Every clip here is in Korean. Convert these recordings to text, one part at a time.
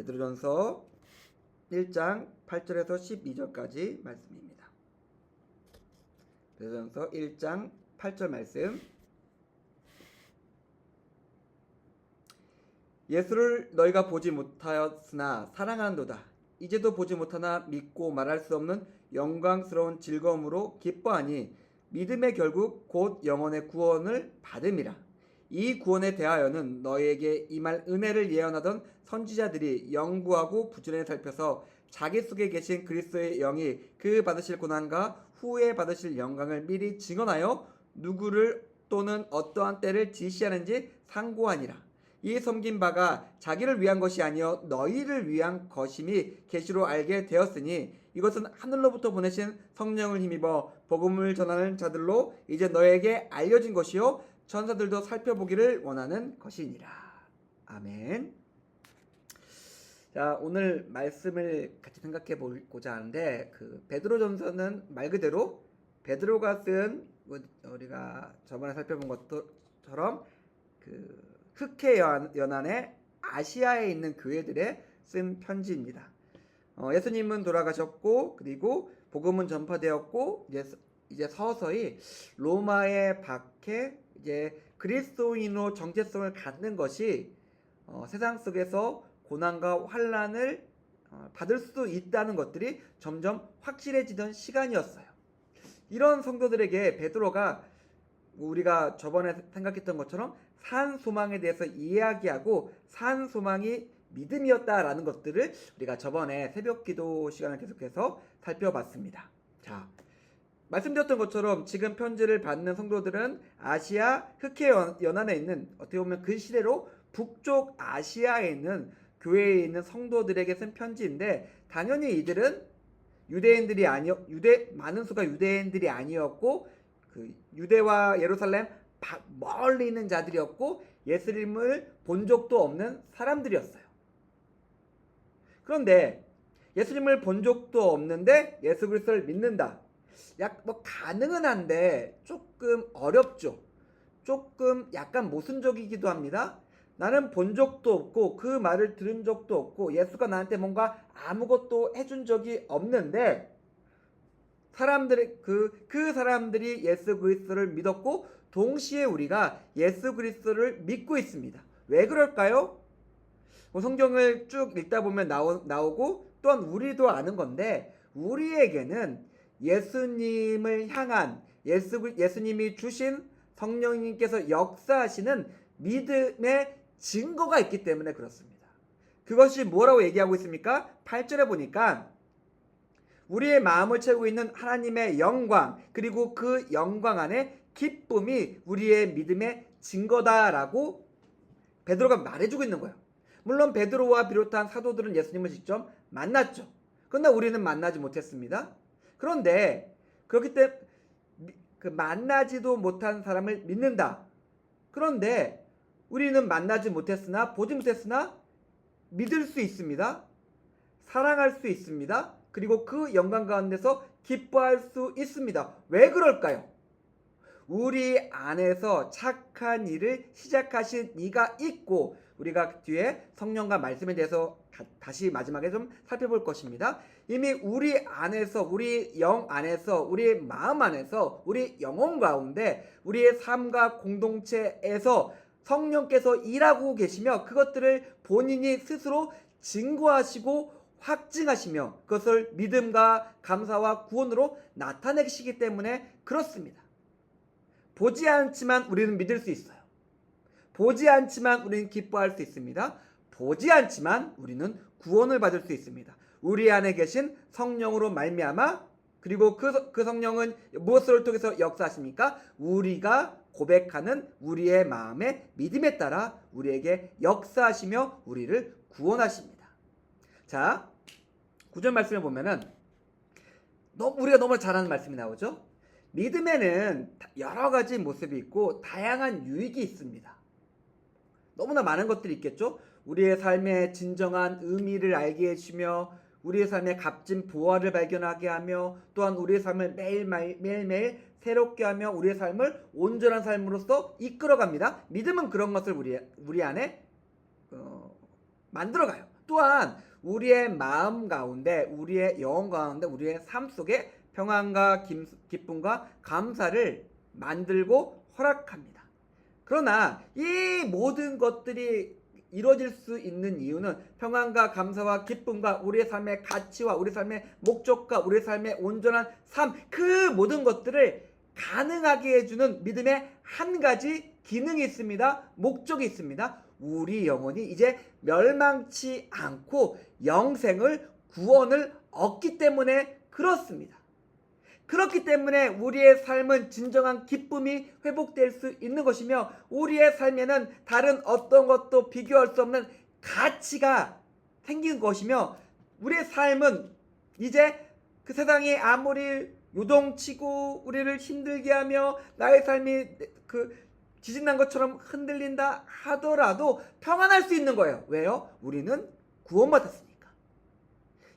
베드로전서 1장 8절에서 12절까지 말씀입니다. 베드로전서 1장 8절 말씀. 예수를 너희가 보지 못하였으나 사랑하는도다. 이제도 보지 못하나 믿고 말할 수 없는 영광스러운 즐거움으로 기뻐하니 믿음의 결국 곧 영혼의 구원을 받음이라. 이 구원에 대하여는 너희에게 임할 은혜를 예언하던 선지자들이 영구하고 부지런히 살펴서 자기 속에 계신 그리스도의 영이 그 받으실 고난과 후에 받으실 영광을 미리 증언하여 누구를 또는 어떠한 때를 지시하는지 상고하니라. 이 섬긴 바가 자기를 위한 것이 아니요 너희를 위한 것임이 계시로 알게 되었으니 이것은 하늘로부터 보내신 성령을 힘입어 복음을 전하는 자들로 이제 너에게 알려진 것이요 천사들도 살펴보기를 원하는 것이니라. 아멘. 자, 오늘 말씀을 같이 생각해 보고자 하는데 베드로전서는 말 그대로 베드로가 쓴 우리가 저번에 살펴본 것처럼 흑해 연안의 아시아에 있는 교회들에 쓴 편지입니다. 예수님은 돌아가셨고 그리고 복음은 전파되었고 이제 서서히 로마에 박해 이제 그리스도인으로 정체성을 갖는 것이 세상 속에서 고난과 환난을 받을 수 있다는 것들이 점점 확실해지던 시간이었어요. 이런 성도들에게 베드로가 우리가 저번에 생각했던 것처럼 산 소망에 대해서 이야기하고 산 소망이 믿음이었다라는 것들을 우리가 저번에 새벽기도 시간을 계속해서 살펴봤습니다. 자, 말씀드렸던 것처럼 지금 편지를 받는 성도들은 아시아 흑해 연안에 있는 어떻게 보면 그 시대로 북쪽 아시아에 있는 교회에 있는 성도들에게 쓴 편지인데 당연히 이들은 많은 수가 유대인들이 아니었고 유대와 예루살렘 멀리 있는 자들이었고 예수님을 본 적도 없는 사람들이었어요. 그런데 예수님을 본 적도 없는데 예수 그리스도를 믿는다. 가능은 한데 조금 어렵죠. 조금 약간 모순적이기도 합니다. 나는 본 적도 없고 그 말을 들은 적도 없고 예수가 나한테 뭔가 아무것도 해준 적이 없는데 그 사람들이 예수 그리스도를 믿었고 동시에 우리가 예수 그리스도를 믿고 있습니다. 왜 그럴까요? 성경을 쭉 읽다 보면 나오고 또한 우리도 아는 건데 우리에게는 예수님을 향한 예수님이 주신 성령님께서 역사하시는 믿음의 증거가 있기 때문에 그렇습니다. 그것이 뭐라고 얘기하고 있습니까? 8절에 보니까 우리의 마음을 채우고 있는 하나님의 영광 그리고 그 영광 안에 기쁨이 우리의 믿음의 증거다라고 베드로가 말해주고 있는 거예요. 물론 베드로와 비롯한 사도들은 예수님을 직접 만났죠. 그러나 우리는 만나지 못했습니다. 그런데 그렇기 때문에 만나지도 못한 사람을 믿는다. 그런데 우리는 만나지 못했으나 보지 못했으나 믿을 수 있습니다. 사랑할 수 있습니다. 그리고 그 영광 가운데서 기뻐할 수 있습니다. 왜 그럴까요? 우리 안에서 착한 일을 시작하신 이가 있고 우리가 뒤에 성령과 말씀에 대해서 다시 마지막에 좀 살펴볼 것입니다. 이미 우리 안에서 우리 영 안에서 우리 마음 안에서 우리 영혼 가운데 우리의 삶과 공동체에서 성령께서 일하고 계시며 그것들을 본인이 스스로 증거하시고 확증하시며 그것을 믿음과 감사와 구원으로 나타내시기 때문에 그렇습니다. 보지 않지만 우리는 믿을 수 있어요. 보지 않지만 우리는 기뻐할 수 있습니다. 보지 않지만 우리는 구원을 받을 수 있습니다. 우리 안에 계신 성령으로 말미암아 그리고 그 성령은 무엇을 통해서 역사하십니까? 우리가 고백하는 우리의 마음의 믿음에 따라 우리에게 역사하시며 우리를 구원하십니다. 자, 9절 말씀을 보면은 우리가 너무 잘 아는 말씀이 나오죠. 믿음에는 여러 가지 모습이 있고 다양한 유익이 있습니다. 너무나 많은 것들이 있겠죠. 우리의 삶의 진정한 의미를 알게 해주며 우리의 삶의 값진 보화를 발견하게 하며 또한 우리의 삶을 매일매일 새롭게 하며 우리의 삶을 온전한 삶으로서 이끌어갑니다. 믿음은 그런 것을 우리 안에 만들어가요. 또한 우리의 마음 가운데, 우리의 영혼 가운데, 우리의 삶 속에 평안과 기쁨과 감사를 만들고 허락합니다. 그러나 이 모든 것들이 이루어질 수 있는 이유는 평안과 감사와 기쁨과 우리의 삶의 가치와 우리 삶의 목적과 우리 삶의 온전한 삶, 그 모든 것들을 가능하게 해주는 믿음의 한 가지 기능이 있습니다. 목적이 있습니다. 우리 영혼이 이제 멸망치 않고 영생을, 구원을 얻기 때문에 그렇습니다. 그렇기 때문에 우리의 삶은 진정한 기쁨이 회복될 수 있는 것이며, 우리의 삶에는 다른 어떤 것도 비교할 수 없는 가치가 생긴 것이며, 우리의 삶은 이제 그 세상이 아무리 요동치고 우리를 힘들게 하며 나의 삶이 그 지진난 것처럼 흔들린다 하더라도 평안할 수 있는 거예요. 왜요? 우리는 구원받았으니까.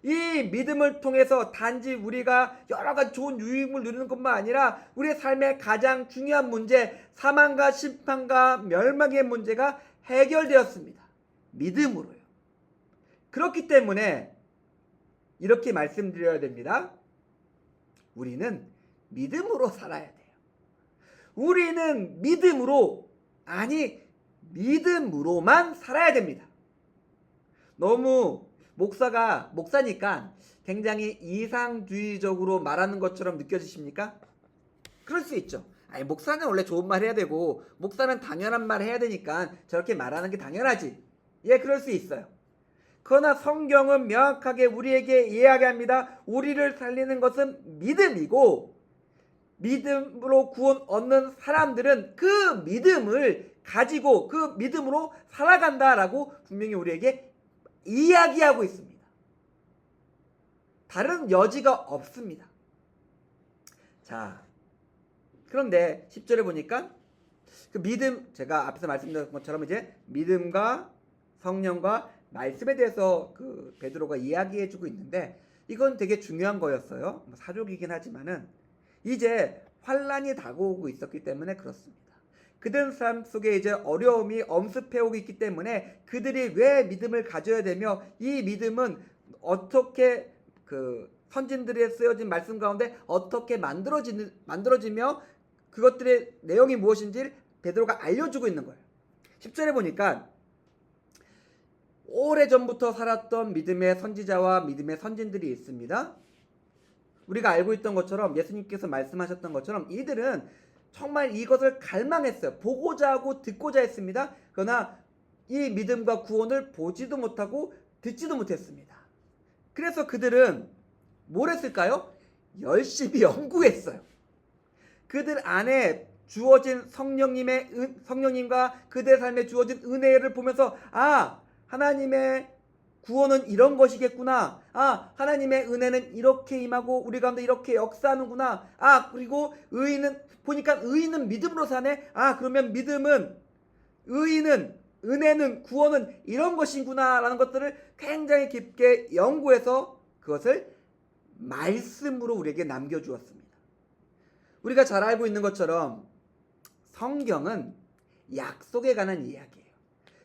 이 믿음을 통해서 단지 우리가 여러 가지 좋은 유익을 누리는 것만 아니라 우리의 삶의 가장 중요한 문제, 사망과 심판과 멸망의 문제가 해결되었습니다. 믿음으로요. 그렇기 때문에 이렇게 말씀드려야 됩니다. 우리는 믿음으로 살아야 돼요. 우리는 믿음으로, 아니 믿음으로만 살아야 됩니다. 너무 목사니까 굉장히 이상주의적으로 말하는 것처럼 느껴지십니까? 그럴 수 있죠. 아니, 목사는 원래 좋은 말 해야 되고 목사는 당연한 말 해야 되니까 저렇게 말하는 게 당연하지. 예, 그럴 수 있어요. 그러나 성경은 명확하게 우리에게 이야기합니다. 우리를 살리는 것은 믿음이고, 믿음으로 구원 얻는 사람들은 그 믿음을 가지고 그 믿음으로 살아간다라고 분명히 우리에게 이야기하고 있습니다. 다른 여지가 없습니다. 자, 그런데 10절에 보니까 그 믿음, 제가 앞에서 말씀드린 것처럼 이제 믿음과 성령과 말씀에 대해서 그 베드로가 이야기해주고 있는데, 이건 되게 중요한 거였어요. 사족이긴 하지만은 이제 환란이 다가오고 있었기 때문에 그렇습니다. 그들 삶 속에 이제 어려움이 엄습해오고 있기 때문에 그들이 왜 믿음을 가져야 되며, 이 믿음은 어떻게 그 선진들의 쓰여진 말씀 가운데 어떻게 만들어지며 그것들의 내용이 무엇인지 베드로가 알려주고 있는 거예요. 10절에 보니까 오래전부터 살았던 믿음의 선지자와 믿음의 선진들이 있습니다. 우리가 알고 있던 것처럼, 예수님께서 말씀하셨던 것처럼 이들은 정말 이것을 갈망했어요. 보고자 하고 듣고자 했습니다. 그러나 이 믿음과 구원을 보지도 못하고 듣지도 못했습니다. 그래서 그들은 뭘 했을까요? 열심히 연구했어요. 그들 안에 주어진 성령님과 그들 삶에 주어진 은혜를 보면서, 아, 하나님의 구원은 이런 것이겠구나. 아, 하나님의 은혜는 이렇게 임하고 우리 가운데 이렇게 역사하는구나. 아, 그리고 의인은 믿음으로 사네. 아, 그러면 믿음은, 의인은, 은혜는, 구원은 이런 것이구나 라는 것들을 굉장히 깊게 연구해서 그것을 말씀으로 우리에게 남겨주었습니다. 우리가 잘 알고 있는 것처럼 성경은 약속에 관한 이야기예요.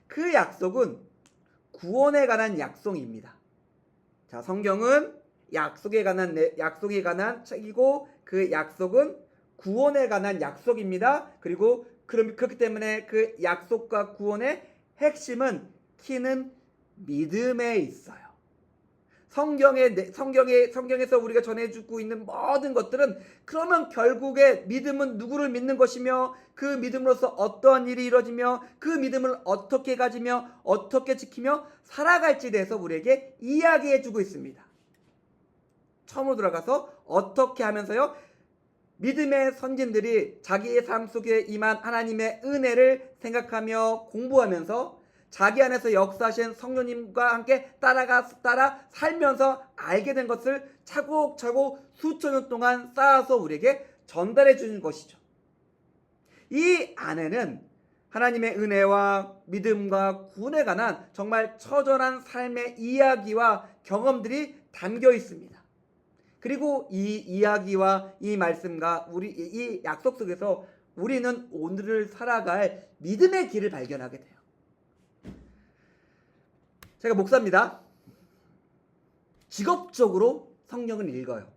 그 약속은 구원에 관한 약속입니다. 자, 성경은 약속에 관한 책이고, 그 약속은 구원에 관한 약속입니다. 그리고 그렇기 때문에 그 약속과 구원의 핵심은, 키는 믿음에 있어요. 성경에서 우리가 전해주고 있는 모든 것들은, 그러면 결국에 믿음은 누구를 믿는 것이며, 그 믿음으로써 어떠한 일이 이루어지며, 그 믿음을 어떻게 가지며 어떻게 지키며 살아갈지에 대해서 우리에게 이야기해주고 있습니다. 처음으로 들어가서 어떻게 하면서요, 믿음의 선진들이 자기의 삶 속에 임한 하나님의 은혜를 생각하며 공부하면서 자기 안에서 역사하신 성령님과 함께 따라 살면서 알게 된 것을 차곡차곡 수천 년 동안 쌓아서 우리에게 전달해 주는 것이죠. 이 안에는 하나님의 은혜와 믿음과 구원에 관한 정말 처절한 삶의 이야기와 경험들이 담겨 있습니다. 그리고 이 이야기와 이 말씀과 이 약속 속에서 우리는 오늘을 살아갈 믿음의 길을 발견하게 돼요. 제가 목사입니다. 직업적으로 성경을 읽어요.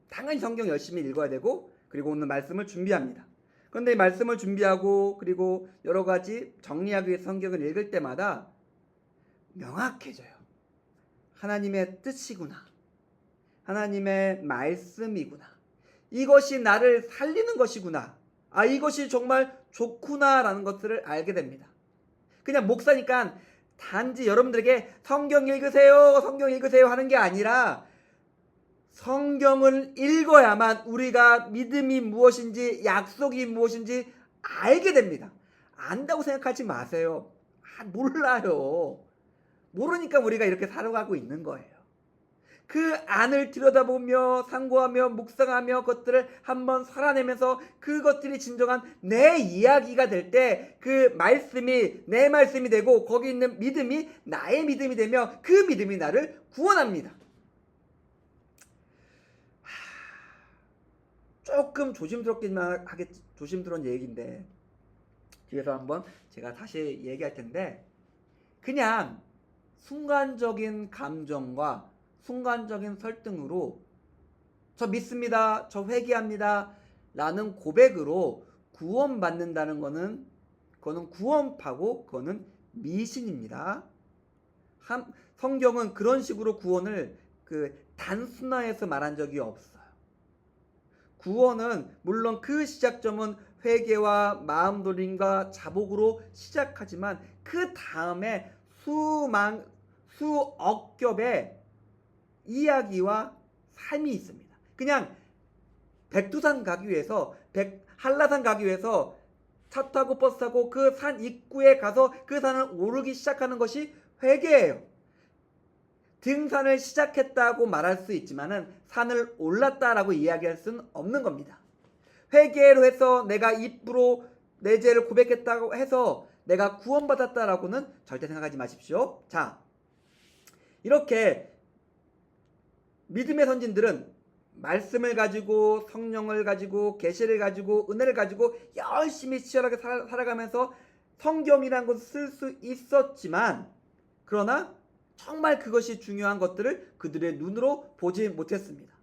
당연히 성경 열심히 읽어야 되고, 그리고 오늘 말씀을 준비합니다. 그런데 이 말씀을 준비하고 그리고 여러 가지 정리하기 위해서 성경을 읽을 때마다 명확해져요. 하나님의 뜻이구나. 하나님의 말씀이구나. 이것이 나를 살리는 것이구나. 아, 이것이 정말 좋구나라는 것들을 알게 됩니다. 그냥 목사니까 단지 여러분들에게 성경 읽으세요, 성경 읽으세요 하는 게 아니라 성경을 읽어야만 우리가 믿음이 무엇인지, 약속이 무엇인지 알게 됩니다. 안다고 생각하지 마세요. 몰라요. 모르니까 우리가 이렇게 살아가고 있는 거예요. 그 안을 들여다보며 상고하며 묵상하며 그것들을 한번 살아내면서 그것들이 진정한 내 이야기가 될 때 그 말씀이 내 말씀이 되고 거기 있는 믿음이 나의 믿음이 되며 그 믿음이 나를 구원합니다. 조금 조심스러운 얘기인데 뒤에서 한번 제가 다시 얘기할 텐데, 그냥 순간적인 감정과 순간적인 설득으로 저 믿습니다, 저 회개합니다 라는 고백으로 구원받는다는 그거는 구원파고 그거는 미신입니다. 성경은 그런 식으로 구원을 단순화해서 말한 적이 없어요. 구원은 물론 그 시작점은 회개와 마음돌림과 자복으로 시작하지만 그 다음에 수억 겹의 이야기와 삶이 있습니다. 그냥 백두산 가기 위해서 한라산 가기 위해서 차 타고 버스 타고 그 산 입구에 가서 그 산을 오르기 시작하는 것이 회개예요. 등산을 시작했다고 말할 수 있지만은 산을 올랐다라고 이야기할 수는 없는 겁니다. 회개로 해서 내가 입으로 내 죄를 고백했다고 해서 내가 구원받았다라고는 절대 생각하지 마십시오. 자, 이렇게 믿음의 선진들은 말씀을 가지고 성령을 가지고 계시를 가지고 은혜를 가지고 열심히 치열하게 살아가면서 성경이라는 것을 쓸 수 있었지만, 그러나 정말 그것이 중요한 것들을 그들의 눈으로 보지 못했습니다.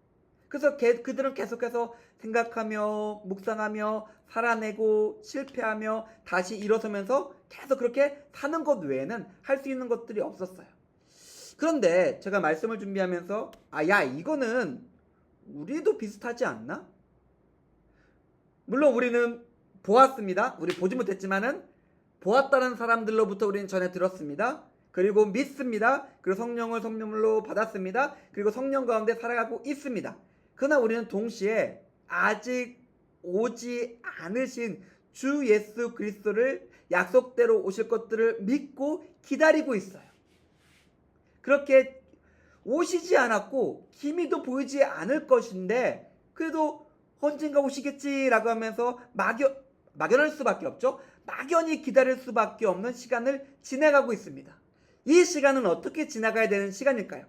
그래서 그들은 계속해서 생각하며 묵상하며 살아내고 실패하며 다시 일어서면서 계속 그렇게 사는 것 외에는 할 수 있는 것들이 없었어요. 그런데 제가 말씀을 준비하면서 이거는 우리도 비슷하지 않나? 물론 우리는 보았습니다. 우리 보지 못했지만은 보았다는 사람들로부터 우리는 전해 들었습니다. 그리고 믿습니다. 그리고 성령을 성령으로 받았습니다. 그리고 성령 가운데 살아가고 있습니다. 그러나 우리는 동시에 아직 오지 않으신 주 예수 그리스도를 약속대로 오실 것들을 믿고 기다리고 있어요. 그렇게 오시지 않았고 기미도 보이지 않을 것인데 그래도 언젠가 오시겠지라고 하면서 막연할 수밖에 없죠. 막연히 기다릴 수밖에 없는 시간을 지나가고 있습니다. 이 시간은 어떻게 지나가야 되는 시간일까요?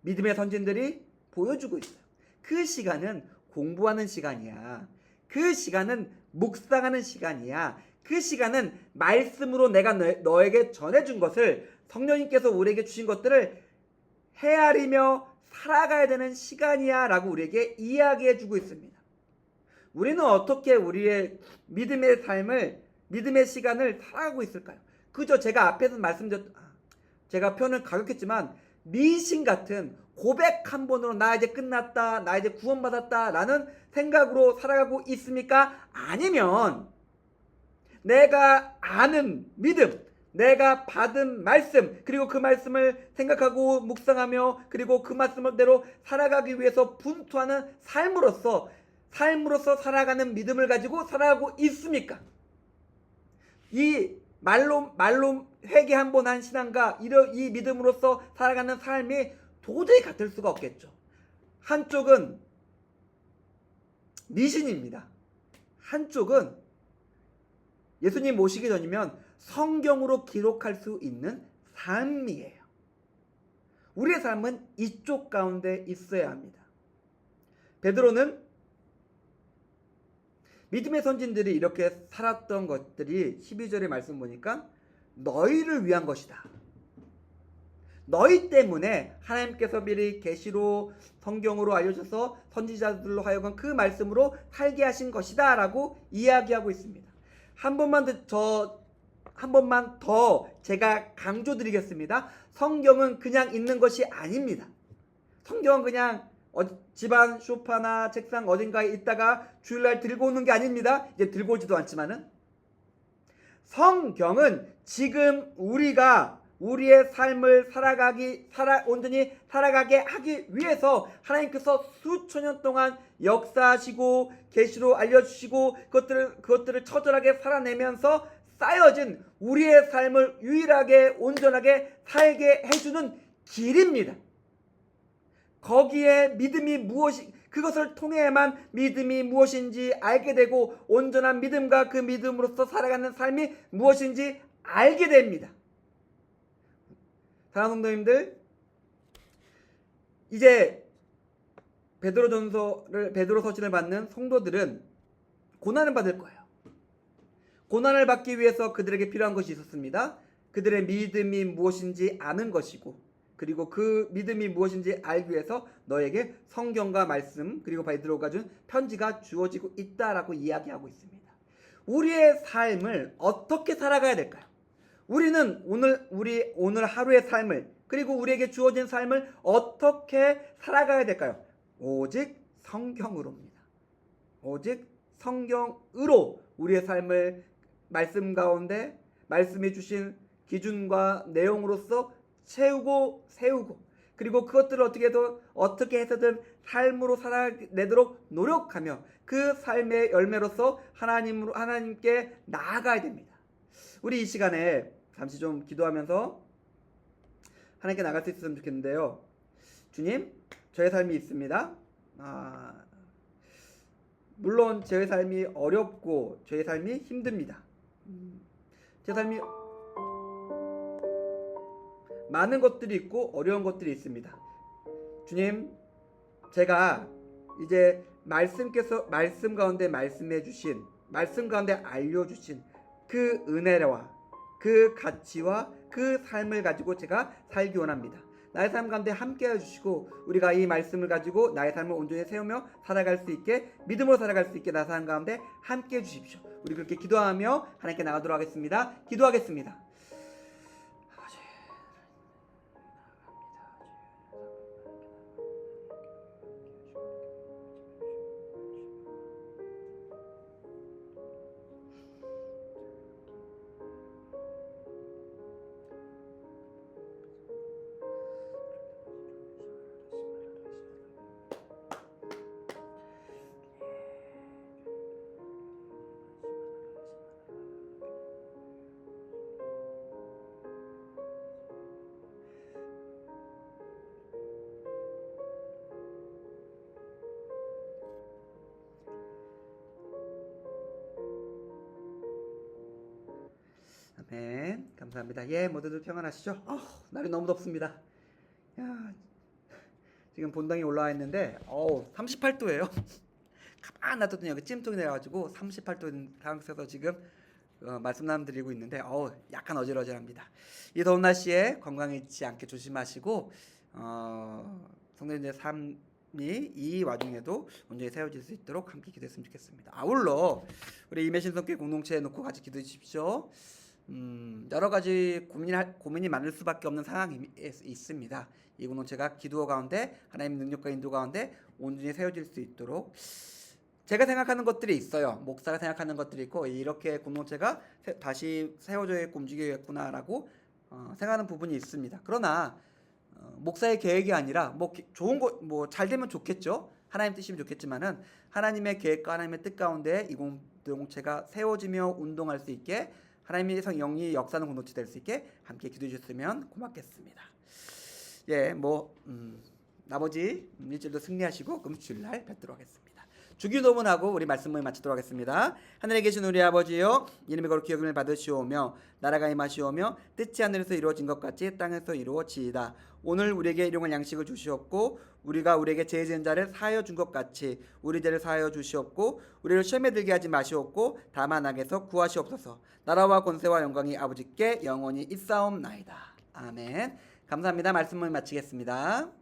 믿음의 선진들이 보여주고 있어요. 그 시간은 공부하는 시간이야. 그 시간은 묵상하는 시간이야. 그 시간은 말씀으로 내가 너에게 전해준 것을, 성령님께서 우리에게 주신 것들을 헤아리며 살아가야 되는 시간이야 라고 우리에게 이야기해 주고 있습니다. 우리는 어떻게 우리의 믿음의 삶을, 믿음의 시간을 살아가고 있을까요? 그저 제가 앞에서 제가 표현을 가격했지만 미신 같은 고백 한 번으로 나 이제 끝났다, 나 이제 구원받았다 라는 생각으로 살아가고 있습니까? 아니면 내가 아는 믿음, 내가 받은 말씀, 그리고 그 말씀을 생각하고 묵상하며 그리고 그 말씀대로 살아가기 위해서 분투하는 삶으로서 살아가는 믿음을 가지고 살아가고 있습니까? 이 말로 회개 한 번 한 신앙과 이 믿음으로서 살아가는 삶이 도저히 같을 수가 없겠죠. 한쪽은 미신입니다. 한쪽은 예수님 모시기 전이면 성경으로 기록할 수 있는 삶이에요. 우리의 삶은 이쪽 가운데 있어야 합니다. 베드로는 믿음의 선진들이 이렇게 살았던 것들이 12절의 말씀 보니까 너희를 위한 것이다. 너희 때문에 하나님께서 미리 계시로 성경으로 알려줘서 선지자들로 하여금 그 말씀으로 살게 하신 것이다 라고 이야기하고 있습니다. 한 번만 더 제가 강조드리겠습니다. 성경은 그냥 읽는 것이 아닙니다. 성경은 그냥 집안 소파나 책상 어딘가에 있다가 주일날 들고 오는 게 아닙니다. 이제 들고 오지도 않지만은 성경은 지금 우리가 우리의 삶을 온전히 살아가게 하기 위해서 하나님께서 수천 년 동안 역사하시고 계시로 알려주시고 그것들을 처절하게 살아내면서 쌓여진 우리의 삶을 유일하게 온전하게 살게 해주는 길입니다. 거기에 그것을 통해야만 믿음이 무엇인지 알게 되고 온전한 믿음과 그 믿음으로서 살아가는 삶이 무엇인지 알게 됩니다. 사랑하는 성도님들, 이제 베드로 서신을 받는 성도들은 고난을 받을 거예요. 고난을 받기 위해서 그들에게 필요한 것이 있었습니다. 그들의 믿음이 무엇인지 아는 것이고, 그리고 그 믿음이 무엇인지 알기 위해서 너에게 성경과 말씀 그리고 베드로가 준 편지가 주어지고 있다라고 이야기하고 있습니다. 우리의 삶을 어떻게 살아가야 될까요? 우리는 오늘 하루의 삶을 그리고 우리에게 주어진 삶을 어떻게 살아가야 될까요? 오직 성경으로입니다. 오직 성경으로 우리의 삶을 말씀 가운데 말씀해 주신 기준과 내용으로서 세우고 그리고 그것들을 어떻게 해서든 삶으로 살아내도록 노력하며 그 삶의 열매로서 하나님께 나아가야 됩니다. 우리 이 시간에 잠시 좀 기도하면서 하나님께 나갈 수 있었으면 좋겠는데요. 주님, 저의 삶이 있습니다. 물론 저의 삶이 어렵고 저의 삶이 힘듭니다. 제 삶이 많은 것들이 있고 어려운 것들이 있습니다. 주님, 제가 이제 말씀 가운데 말씀해 주신, 말씀 가운데 알려주신 그 은혜와 그 가치와 그 삶을 가지고 제가 살기 원합니다. 나의 삶 가운데 함께 해주시고 우리가 이 말씀을 가지고 나의 삶을 온전히 세우며 살아갈 수 있게, 믿음으로 살아갈 수 있게 나의 삶 가운데 함께 해주십시오. 우리 그렇게 기도하며 하나님께 나가도록 하겠습니다. 기도하겠습니다. 아멘. 감사합니다. 예, 모두들 평안하시죠? 날이 너무 덥습니다. 야, 지금 본당에 올라와 있는데 38도예요. 가만 놔뒀더니 여기 찜통이 내가지고 38도 상태에서 지금 말씀 나눠드리고 있는데 약간 어질어질합니다. 이 더운 날씨에 건강 잃지 않게 조심하시고 성도님들의 삶이 이 와중에도 온전히 세워질 수 있도록 함께 기도했으면 좋겠습니다. 아울러 우리 임혜신 성교 공동체에 놓고 같이 기도해 주십시오. 여러 가지 고민이 많을 수밖에 없는 상황이 있습니다. 이 공동체가 기도 가운데 하나님의 능력과 인도 가운데 온전히 세워질 수 있도록 제가 생각하는 것들이 있어요. 목사가 생각하는 것들이 있고 이렇게 공동체가 다시 세워져야겠고 움직여야겠구나라고 생각하는 부분이 있습니다. 그러나 목사의 계획이 아니라 좋은 거 잘 되면 좋겠죠. 하나님 뜻이면 좋겠지만은 하나님의 계획과 하나님의 뜻 가운데 이 공동체가 세워지며 운동할 수 있게 하나님의 영이 역사하는 공동체 될 수 있게 함께 기도해 주셨으면 고맙겠습니다. 예, 나머지 일주일도 승리하시고 금주일날 뵙도록 하겠습니다. 주기도문하고 우리 말씀 모임 마치도록 하겠습니다. 하늘에 계신 우리 아버지여, 이름이 거룩히 여김을 받으시오며 나라가 임하시오며 뜻이 하늘에서 이루어진 것 같이 땅에서 이루어지이다. 오늘 우리에게 일용할 양식을 주시옵고 우리가 우리에게 죄 지은 자를 사하여 준 것 같이 우리 죄를 사하여 주시옵고 우리를 시험에 들게 하지 마시옵고 다만 악에서 구하시옵소서. 나라와 권세와 영광이 아버지께 영원히 있사옵나이다. 아멘. 감사합니다. 말씀을 마치겠습니다.